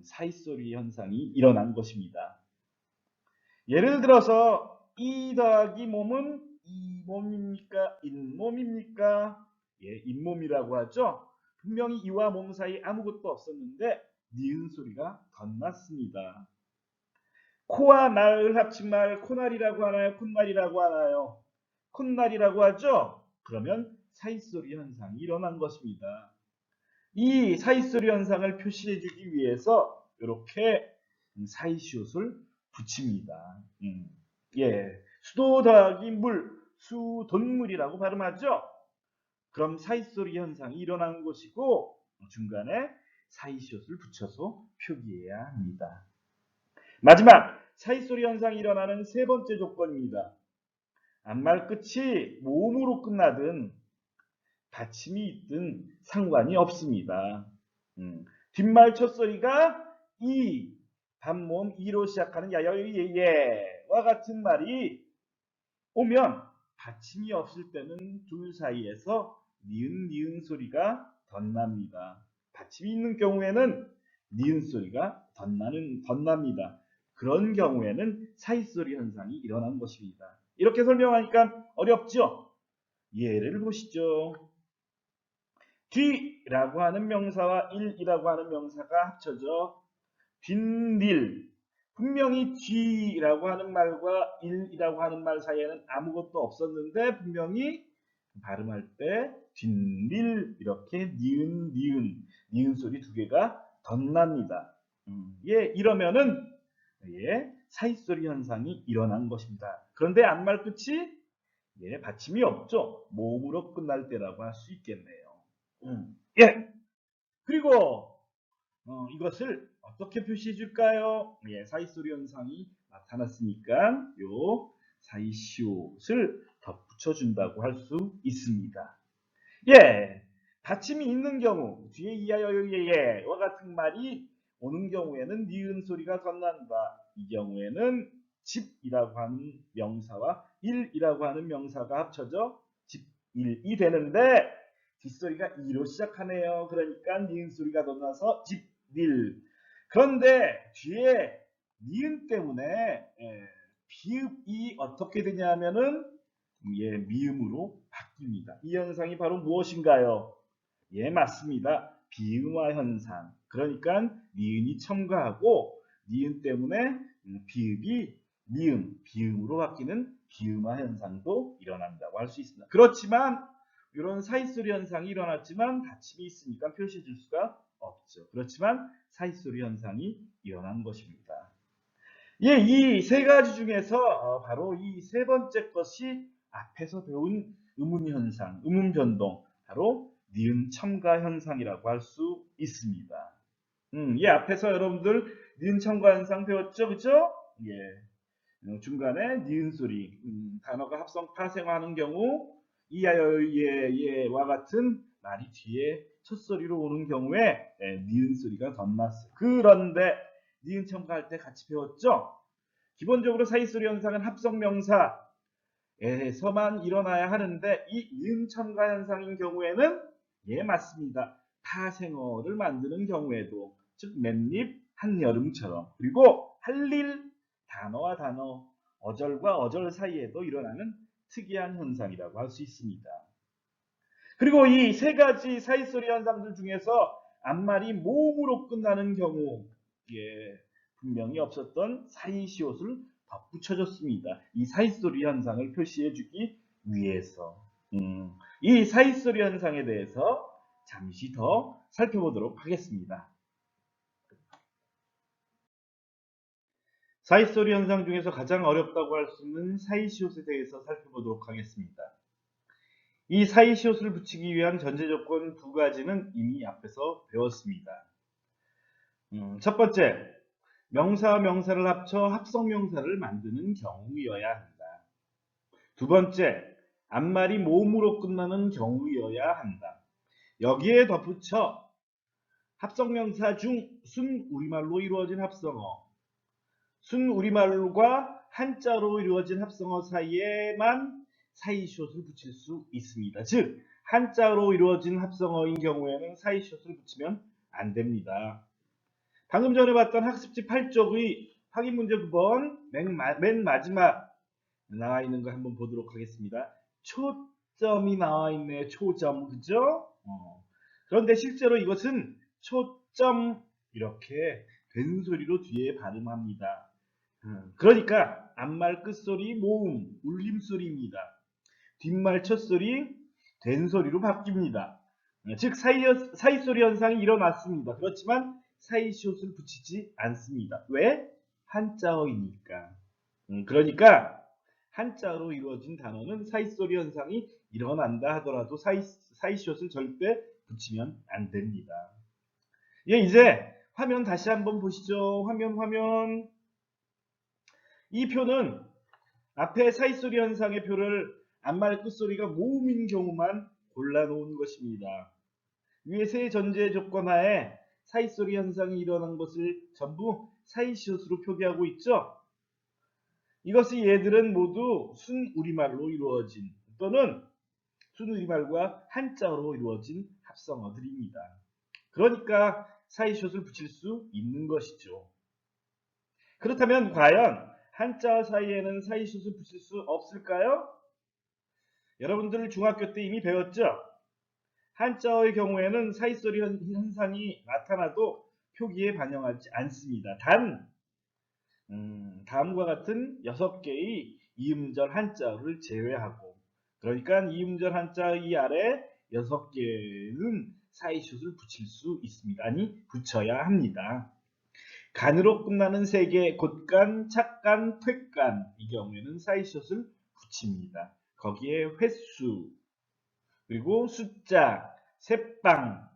사이소리 현상이 일어난 것입니다. 예를 들어서 이 더하기 몸은 이 몸입니까? 잇몸입니까? 잇몸이라고 하죠. 분명히 이와 몸 사이 아무것도 없었는데 니은 소리가 덧났습니다. 코와 날을 합친 말 콧날이라고 하나요? 콧날이라고 하나요? 콧날이라고 하죠. 그러면 사이소리 현상이 일어난 것입니다. 이 사이소리 현상을 표시해 주기 위해서 이렇게 사이시옷을 붙입니다. 수도 더하기 물, 수돈물이라고 발음하죠. 그럼 사이소리 현상이 일어나는 것이고 중간에 사이시옷을 붙여서 표기해야 합니다. 마지막 사이소리 현상이 일어나는 세 번째 조건입니다. 앞말 끝이 모음으로 끝나든 받침이 있든 상관이 없습니다. 뒷말 첫소리가 이, 반모음 이로 시작하는 야여예예와 같은 말이 오면 받침이 없을 때는 둘 사이에서 니은 소리가 덧납니다. 받침이 있는 경우에는 니은 소리가 덧납니다. 그런 경우에는 사이소리 현상이 일어난 것입니다. 이렇게 설명하니까 어렵죠? 예를 보시죠. 뒤라고 하는 명사와 일이라고 하는 명사가 합쳐져 뒷일. 분명히 뒤라고 하는 말과 일이라고 하는 말 사이에는 아무것도 없었는데 분명히 발음할 때 뒷일 이렇게 니은 소리 두 개가 덧납니다. 이러면은 사이소리 현상이 일어난 것입니다. 그런데 앞말 끝이 받침이 없죠. 모음으로 끝날 때라고 할 수 있겠네요. 그리고 이것을 어떻게 표시해 줄까요? 사이소리 현상이 나타났으니까 요 사이시옷을 덧붙여 준다고 할 수 있습니다. 받침이 있는 경우 뒤에 이하여예와 같은 말이 오는 경우에는 니은 소리가 덧난다. 이 경우에는 집이라고 하는 명사와 일이라고 하는 명사가 합쳐져 집일이 되는데 뒷소리가 이로 시작하네요. 그러니까 니은 소리가 덧나서 집일. 그런데 뒤에 니은 때문에 비읍이 어떻게 되냐면은 예, 미음으로 바뀝니다. 이 현상이 바로 무엇인가요? 예, 맞습니다. 비음화 현상. 그러니까 니은이 첨가하고 니은 때문에 비읍이 미음, 비음으로 바뀌는 비음화 현상도 일어난다고 할 수 있습니다. 그렇지만 이런 사이소리 현상이 일어났지만 닫힘이 있으니까 표시해 줄 수가 없죠. 그렇지만 사이소리 현상이 일어난 것입니다. 예, 이 세 가지 중에서 바로 이 세 번째 것이 앞에서 배운 음운 현상, 음운 변동, 바로 니은 첨가 현상이라고 할 수 있습니다. 이 앞에서 여러분들 니은 첨가 현상 배웠죠, 그죠? 예, 중간에 니은 소리, 단어가 합성 파생하는 경우 이야예와 같은 말이 뒤에 첫 소리로 오는 경우에 니은 소리가 덧났어요. 그런데 니은 첨가할 때 같이 배웠죠? 기본적으로 사이소리 현상은 합성명사에서만 일어나야 하는데 이 니은 첨가 현상인 경우에는 예, 맞습니다. 타생어를 만드는 경우에도 즉 맨입 한여름처럼 그리고 할일 단어와 단어 어절과 어절 사이에도 일어나는 특이한 현상이라고 할 수 있습니다. 그리고 이 세 가지 사이소리 현상들 중에서 앞말이 모음으로 끝나는 경우 예, 분명히 없었던 사이시옷을 덧붙여줬습니다. 이 사이소리 현상을 표시해주기 위해서 이 사이소리 현상에 대해서 잠시 더 살펴보도록 하겠습니다. 사이소리 현상 중에서 가장 어렵다고 할 수 있는 사이시옷에 대해서 살펴보도록 하겠습니다. 이 사이시옷을 붙이기 위한 전제 조건 두 가지는 이미 앞에서 배웠습니다. 첫 번째, 명사와 명사를 합쳐 합성명사를 만드는 경우여야 한다. 두 번째, 앞말이 모음으로 끝나는 경우여야 한다. 여기에 덧붙여 합성명사 중 순우리말로 이루어진 합성어, 순우리말과 한자로 이루어진 합성어 사이에만 사이시옷을 붙일 수 있습니다. 즉 한자로 이루어진 합성어인 경우에는 사이시옷을 붙이면 안 됩니다. 방금 전에 봤던 학습지 8쪽의 확인 문제 9번 맨 마지막 나와 있는 거 한번 보도록 하겠습니다. 초점이 나와 있네요. 초점, 그죠? 그런데 실제로 이것은 초점 이렇게 된 소리로 뒤에 발음합니다. 그러니까 앞말 끝소리 모음, 울림소리입니다. 뒷말 첫소리 된 소리로 바뀝니다. 즉 사이소리 현상이 일어났습니다. 그렇지만 사이시옷을 붙이지 않습니다. 왜? 한자어이니까. 그러니까 한자로 이루어진 단어는 사이소리 현상이 일어난다 하더라도 사이시옷을 절대 붙이면 안 됩니다. 예, 이제 화면 다시 한번 보시죠. 화면. 이 표는 앞에 사이소리 현상의 표를 앞말 끝소리가 모음인 경우만 골라놓은 것입니다. 위의 세 전제 조건 하에 사이소리 현상이 일어난 것을 전부 사이시옷으로 표기하고 있죠. 이것이 얘들은 모두 순우리말로 이루어진 또는 순우리말과 한자어로 이루어진 합성어들입니다. 그러니까 사이시옷을 붙일 수 있는 것이죠. 그렇다면 과연 한자어 사이에는 사이시옷을 붙일 수 없을까요? 여러분들 중학교 때 이미 배웠죠? 한자어의 경우에는 사이소리 현상이 나타나도 표기에 반영하지 않습니다. 단 다음과 같은 6개의 이음절 한자어를 제외하고 그러니까 이음절 한자 이 아래 6개는 사이시옷을 붙일 수 있습니다. 아니 붙여야 합니다. 간으로 끝나는 3개 곶간, 착간, 퇴간 이 경우에는 사이시옷을 붙입니다. 거기에 횟수 그리고 숫자, 새빵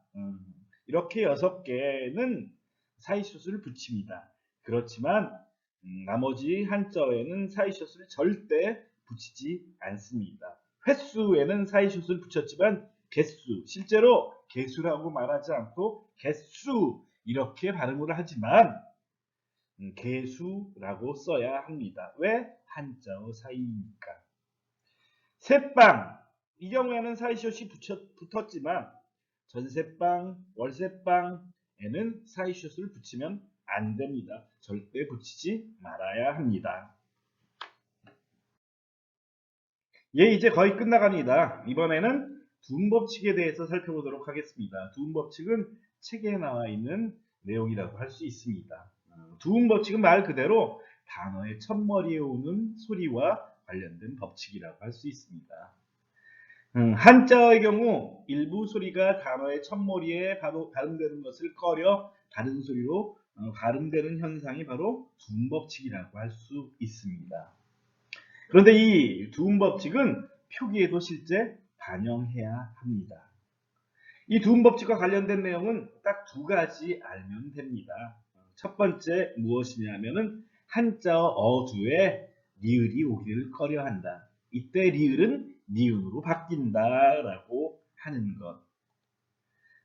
이렇게 6개는 사이시옷을 붙입니다. 그렇지만 나머지 한자어에는 사이시옷을 절대 붙이지 않습니다. 횟수에는 사이시옷을 붙였지만 개수, 실제로 개수라고 말하지 않고 개수 이렇게 발음을 하지만 개수라고 써야 합니다. 왜? 한자어 사이니까. 새빵 이 경우에는 사이시옷이 붙었지만 전새빵, 월새빵에는 사이시옷을 붙이면 안 됩니다. 절대 붙이지 말아야 합니다. 예, 이제 거의 끝나갑니다. 이번에는 두음법칙에 대해서 살펴보도록 하겠습니다. 두음법칙은 책에 나와 있는 내용이라고 할 수 있습니다. 두음법칙은 말 그대로 단어의 첫머리에 오는 소리와 관련된 법칙이라고 할 수 있습니다. 한자어의 경우 일부 소리가 단어의 첫머리에 바로 발음되는 것을 꺼려 다른 소리로 발음되는 현상이 바로 두음법칙이라고 할 수 있습니다. 그런데 이 두음법칙은 표기에도 실제 반영해야 합니다. 이 두음법칙과 관련된 내용은 딱 두 가지 알면 됩니다. 첫 번째 무엇이냐면은 한자어 어두에 리을이 오기를 꺼려한다. 이때 리을은 니은으로 바뀐다라고 하는 것.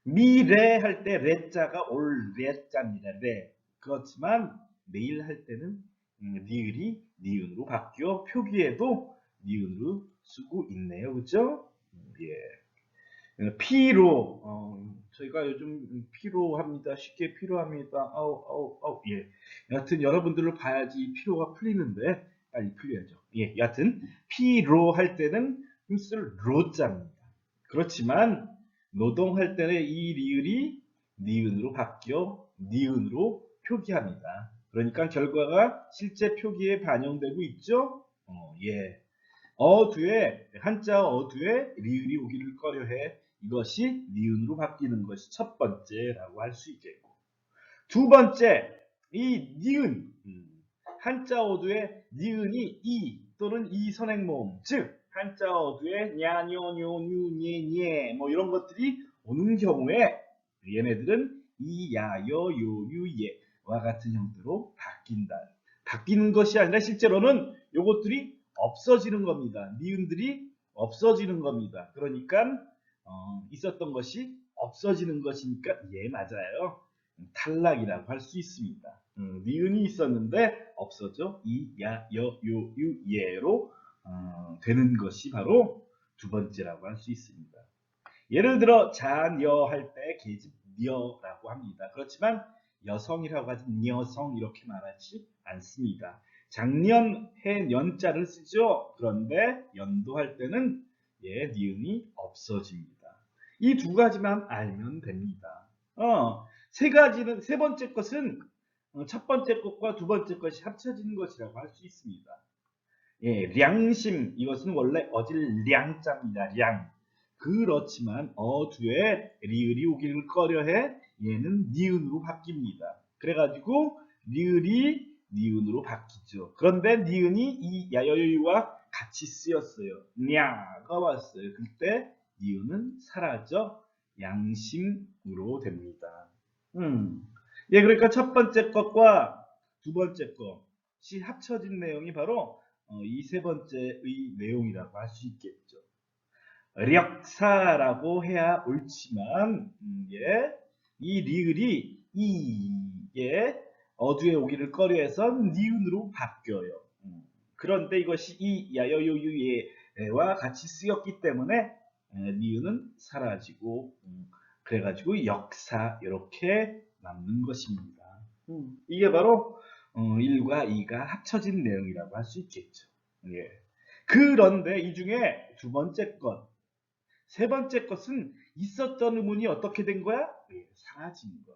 미래 할 때 레자가 올 레자입니다. 레. 그렇지만 내일 할 때는 니을이 니은으로 바뀌어 표기에도 니은으로 쓰고 있네요. 그죠? 예. 피로, 저희가 요즘 피로합니다. 쉽게 피로합니다. 아우, 예. 여하튼 여러분들을 봐야지 피로가 풀리는데, 빨리 풀려야죠. 예. 여하튼, 피로 할 때는 힘쓸 로자입니다. 그렇지만, 노동할 때는 이 리을이 니은으로 바뀌어 니은으로 표기합니다. 그러니까 결과가 실제 표기에 반영되고 있죠? 예. 어두에 한자 어두에 리을이 오기를 꺼려해 이것이 니은으로 바뀌는 것이 첫 번째라고 할 수 있겠고 두 번째 이 니은 한자 어두에 니은이 이 또는 이 선행모음 즉 한자 어두에 냐뇨뇨뉴녜녜 뭐 이런 것들이 오는 경우에 얘네들은 이 야여요유예와 같은 형태로 바뀌는 것이 아니라 실제로는 요것들이 없어지는 겁니다. 니은들이 없어지는 겁니다. 그러니까 있었던 것이 없어지는 것이니까 예 맞아요. 탈락이라고 할 수 있습니다. 니은이 있었는데 없어져 이, 야, 여, 요, 유, 예로 되는 것이 바로 두 번째라고 할 수 있습니다. 예를 들어 자녀 할 때 계집 녀라고 합니다. 그렇지만 여성이라고 하지 여성 이렇게 말하지 않습니다. 작년 해 년자를 쓰죠. 그런데 연도할 때는 예 니은이 없어집니다. 이 두 가지만 알면 됩니다. 세 가지는 세 번째 것은 첫 번째 것과 두 번째 것이 합쳐진 것이라고 할 수 있습니다. 예, 량심 이것은 원래 어질 량자입니다. 량. 그렇지만 어두에 리을이 오기를 꺼려해 얘는 니은으로 바뀝니다. 그래가지고 리을이 니은으로 바뀌죠. 그런데 니은이 이 야여유와 같이 쓰였어요. 냐가 왔어요. 그때 니은은 사라져 양심으로 됩니다. 예, 그러니까 첫 번째 것과 두 번째 것이 합쳐진 내용이 바로 이 세 번째의 내용이라고 할 수 있겠죠. 력사라고 해야 옳지만 예, 이 리을이 이에 어두에 오기를 꺼려해서 니은으로 바뀌어요. 그런데 이것이 이 야여요유예와 같이 쓰였기 때문에 니은은 사라지고 그래가지고 역사 이렇게 남는 것입니다. 이게 바로 1과 2가 합쳐진 내용이라고 할 수 있겠죠. 예. 그런데 이 중에 두 번째 것, 세 번째 것은 있었던 의문이 어떻게 된 거야? 예, 사라진 것.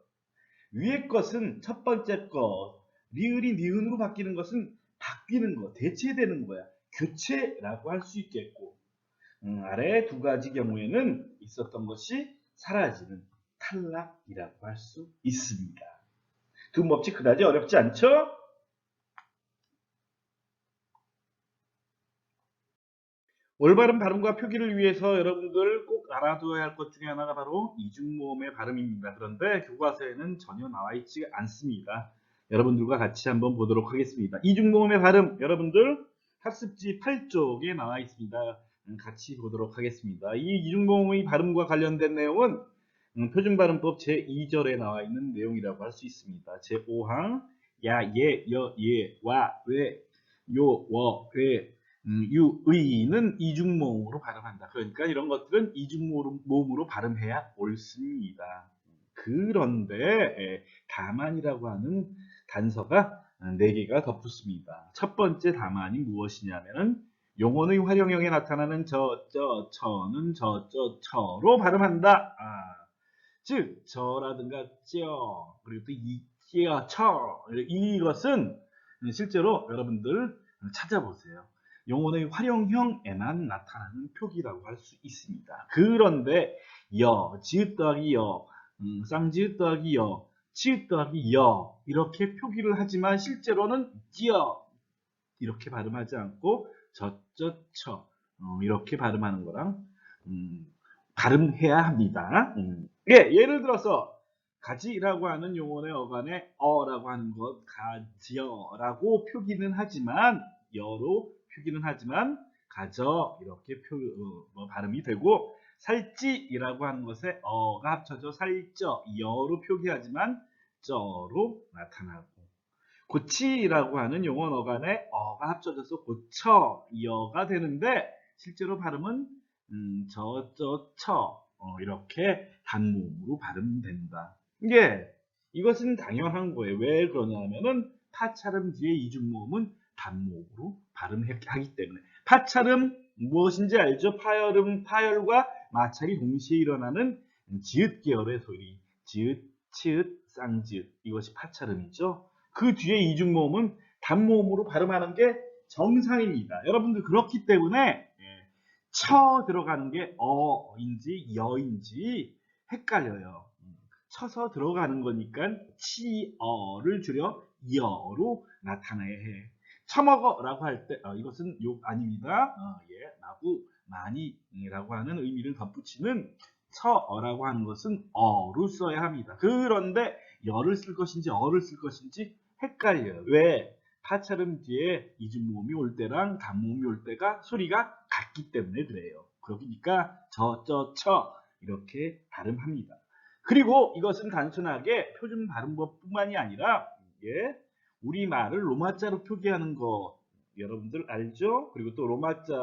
위의 것은 첫 번째 것, 리을이 니은으로 바뀌는 것은 바뀌는 것, 대체되는 거야. 교체라고 할 수 있겠고 아래 두 가지 경우에는 있었던 것이 사라지는 탈락이라고 할 수 있습니다. 두음법칙 그다지 어렵지 않죠? 올바른 발음과 표기를 위해서 여러분들 꼭 알아둬야 할 것 중에 하나가 바로 이중모음의 발음입니다. 그런데 교과서에는 전혀 나와 있지 않습니다. 여러분들과 같이 한번 보도록 하겠습니다. 이중모음의 발음 여러분들 학습지 8쪽에 나와 있습니다. 같이 보도록 하겠습니다. 이 이중모음의 발음과 관련된 내용은 표준발음법 제2절에 나와 있는 내용이라고 할 수 있습니다. 제5항 야, 예, 여, 예, 와, 왜, 요, 워, 회, 유, 의는 이중모음으로 발음한다. 그러니까 이런 것들은 이중모음으로 발음해야 옳습니다. 그런데 다만이라고 하는 단서가 4개가 덧붙습니다. 첫 번째 다만이 무엇이냐면은 용언의 활용형에 나타나는 저는 저로 발음한다. 즉 저라든가 쩌 그리고 또 이끼어 처 이것은 실제로 여러분들 찾아보세요. 용언의 활용형에만 나타나는 표기라고 할 수 있습니다. 그런데 지읒 더하기 쌍지읒 더하기 치읒 더하기 이렇게 표기를 하지만 실제로는 이렇게 발음하지 않고 저쩌처 이렇게 발음하는 거랑 발음해야 합니다. 예를 들어서 가지라고 하는 용언의 어간에 어라고 하는 것 가지어라고 표기는 하지만 여로 표기는 하지만 가져 이렇게 발음이 되고 살찌이라고 하는 것에 어가 합쳐져 살쪄 여로 표기하지만 쩌로 나타나고 고치라고 하는 용언 어간에 어가 합쳐져서 고쳐 여가 되는데 실제로 발음은 저처 이렇게 단모음으로 발음된다. 이것은 당연한 거예요. 왜 그러냐면은 파찰음 뒤에 이중모음은 단모음으로 발음하기 때문에. 파찰음 무엇인지 알죠? 파열과 마찰이 동시에 일어나는 지읒 계열의 소리, 지읒, 치읒, 쌍지읒 이것이 파찰음이죠. 그 뒤에 이중모음은 단모음으로 발음하는 게 정상입니다. 여러분들 그렇기 때문에 쳐 들어가는 게 어인지 여인지 헷갈려요. 쳐서 들어가는 거니까 치어를 줄여 여로 나타나야 해. 처먹어라고 할 때 이것은 욕 아닙니다. 나부 많이라고 하는 의미를 덧붙이는 처어라고 하는 것은 어로 써야 합니다. 그런데 여를 쓸 것인지 어를 쓸 것인지 헷갈려요. 왜? 파찰음 뒤에 이중모음이 올 때랑 단모음이 올 때가 소리가 같기 때문에 그래요. 그러니까 처 이렇게 발음합니다. 그리고 이것은 단순하게 표준 발음법뿐만이 아니라 우리말을 로마자로 표기하는 거 여러분들 알죠? 그리고 또 로마자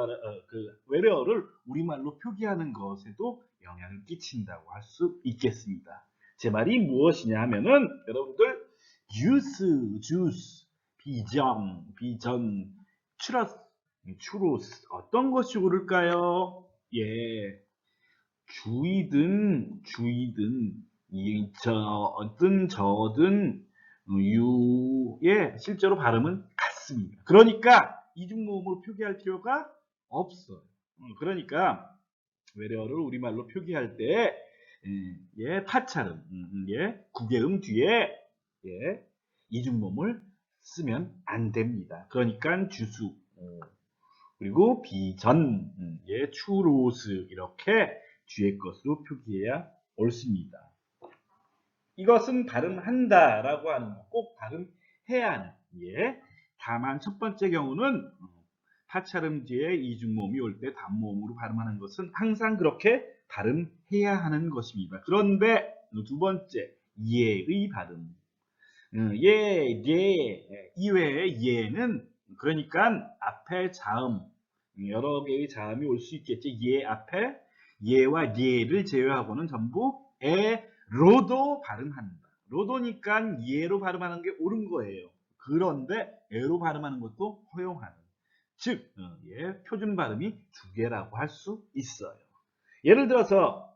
외래어를 우리말로 표기하는 것에도 영향을 끼친다고 할 수 있겠습니다. 제 말이 무엇이냐 하면은 여러분들 주스, 비전, 추로스 어떤 것이 오를까요? 주이든 저든 유의 실제로 발음은 같습니다. 그러니까 이중모음으로 표기할 필요가 없어요. 그러니까 외래어를 우리말로 표기할 때 파찰음, 구개음 뒤에 이중모음을 쓰면 안 됩니다. 그러니까 주수 그리고 비전, 추로스 이렇게 뒤에 것으로 표기해야 옳습니다. 이것은 발음한다라고 하는 거, 꼭 발음해야 하는. 다만 첫 번째 경우는 파찰음 뒤에 이중모음이 올 때 단모음으로 발음하는 것은 항상 그렇게 발음해야 하는 것입니다. 그런데 두 번째 예의 발음. 이외에 예는 그러니까 앞에 자음 여러 개의 자음이 올 수 있겠죠. 앞에 예와 예를 제외하고는 전부 에로도 발음한다. 로도니까 예로 발음하는 게 옳은 거예요. 그런데 에로 발음하는 것도 허용하는. 즉 표준 발음이 두 개라고 할 수 있어요. 예를 들어서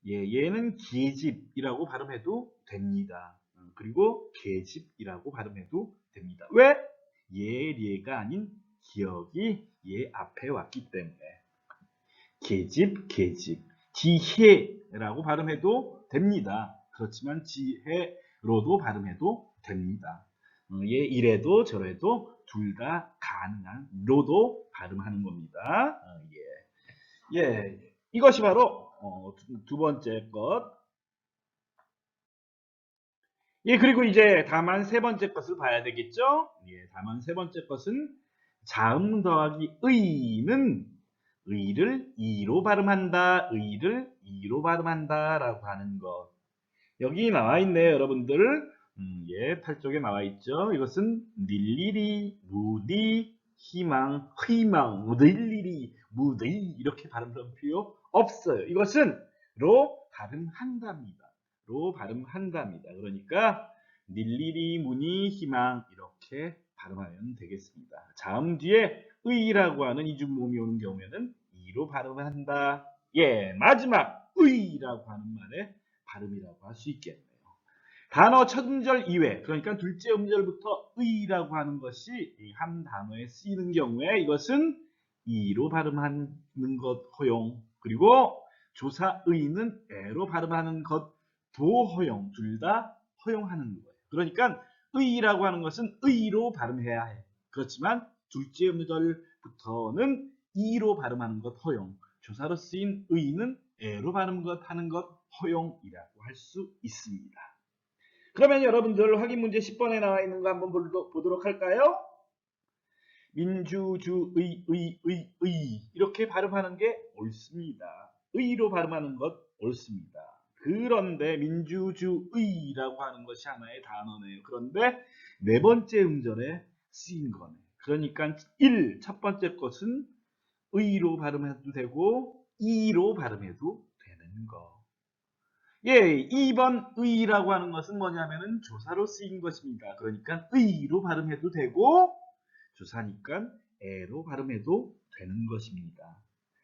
얘는 계집이라고 발음해도 됩니다. 그리고 계집이라고 발음해도 됩니다. 왜? 예가 아닌 기억이 앞에 왔기 때문에. 계집, 지혜라고 발음해도 됩니다. 그렇지만 지혜로도 발음해도 됩니다. 이래도 저래도 둘 다 가능한 로도 발음하는 겁니다. 이것이 바로 두 번째 것. 그리고 이제 다만 세 번째 것을 봐야 되겠죠? 다만 세 번째 것은 자음 더하기 의는 의를 이로 발음한다, 의를 이로 발음한다 라고 하는 것. 여기 나와 있네요, 여러분들. 8쪽에 나와 있죠. 이것은 닐리리, 무디, 희망, 닐리리, 무디 이렇게 발음할 필요 없어요. 이것은 로 발음한답니다. 로 발음한답니다. 그러니까 닐리리, 무니, 희망 이렇게 발음하면 되겠습니다. 자음 뒤에 의라고 하는 이중모음이 오는 경우에는 이로 발음을 한다. 예, 마지막 의라고 하는 말의 발음이라고 할 수 있겠네요. 단어 첫 음절 이외, 그러니까 둘째 음절부터 의라고 하는 것이 한 단어에 쓰이는 경우에 이것은 이로 발음하는 것 허용, 그리고 조사 의는 에로 발음하는 것도 허용, 둘 다 허용하는 거예요. 그러니까 의라고 하는 것은 의로 발음해야 해. 그렇지만 둘째 음절부터는 이로 발음하는 것 허용, 조사로 쓰인 의는 에로 발음하는 것 허용이라고 할 수 있습니다. 그러면 여러분들 확인 문제 10번에 나와 있는 거 한번 보도록 할까요? 민주주의 이렇게 발음하는 게 옳습니다. 의로 발음하는 것 옳습니다. 그런데 민주주의라고 하는 것이 하나의 단어네요. 그런데 네 번째 음절에 쓰인 거네. 그러니까 첫 번째 것은 의로 발음해도 되고 이로 발음해도 되는 거. 예, 2번 의라고 하는 것은 뭐냐면은 조사로 쓰인 것입니다. 그러니까 의로 발음해도 되고 조사니까 에로 발음해도 되는 것입니다.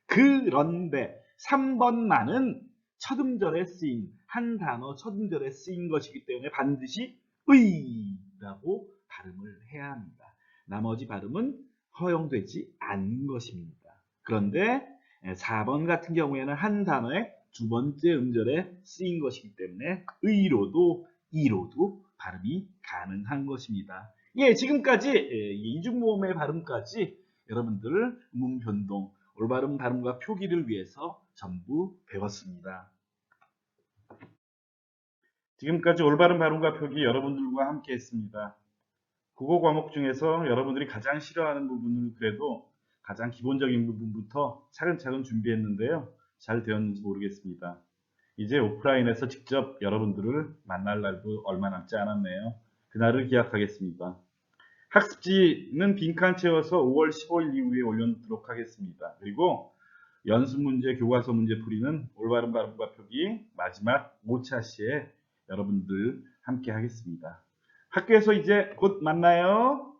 그런데 3번만은 첫 음절에 쓰인 한 단어 첫 음절에 쓰인 것이기 때문에 반드시 의라고 발음을 해야 합니다. 나머지 발음은 허용되지 않는 것입니다. 그런데 4번 같은 경우에는 한 단어의 두 번째 음절에 쓰인 것이기 때문에 의로도 이로도 발음이 가능한 것입니다. 예, 지금까지 이중모음의 발음까지 여러분들 음음 변동, 올바른 발음과 표기를 위해서 전부 배웠습니다. 지금까지 올바른 발음과 표기 여러분들과 함께 했습니다. 국어 과목 중에서 여러분들이 가장 싫어하는 부분을 그래도 가장 기본적인 부분부터 차근차근 준비했는데요. 잘 되었는지 모르겠습니다. 이제 오프라인에서 직접 여러분들을 만날 날도 얼마 남지 않았네요. 그날을 기약하겠습니다. 학습지는 빈칸 채워서 5월 15일 이후에 올려놓도록 하겠습니다. 그리고 연습 문제, 교과서 문제 풀이는 올바른 발음과 표기 마지막 5차 시에 여러분들 함께 하겠습니다. 학교에서 이제 곧 만나요.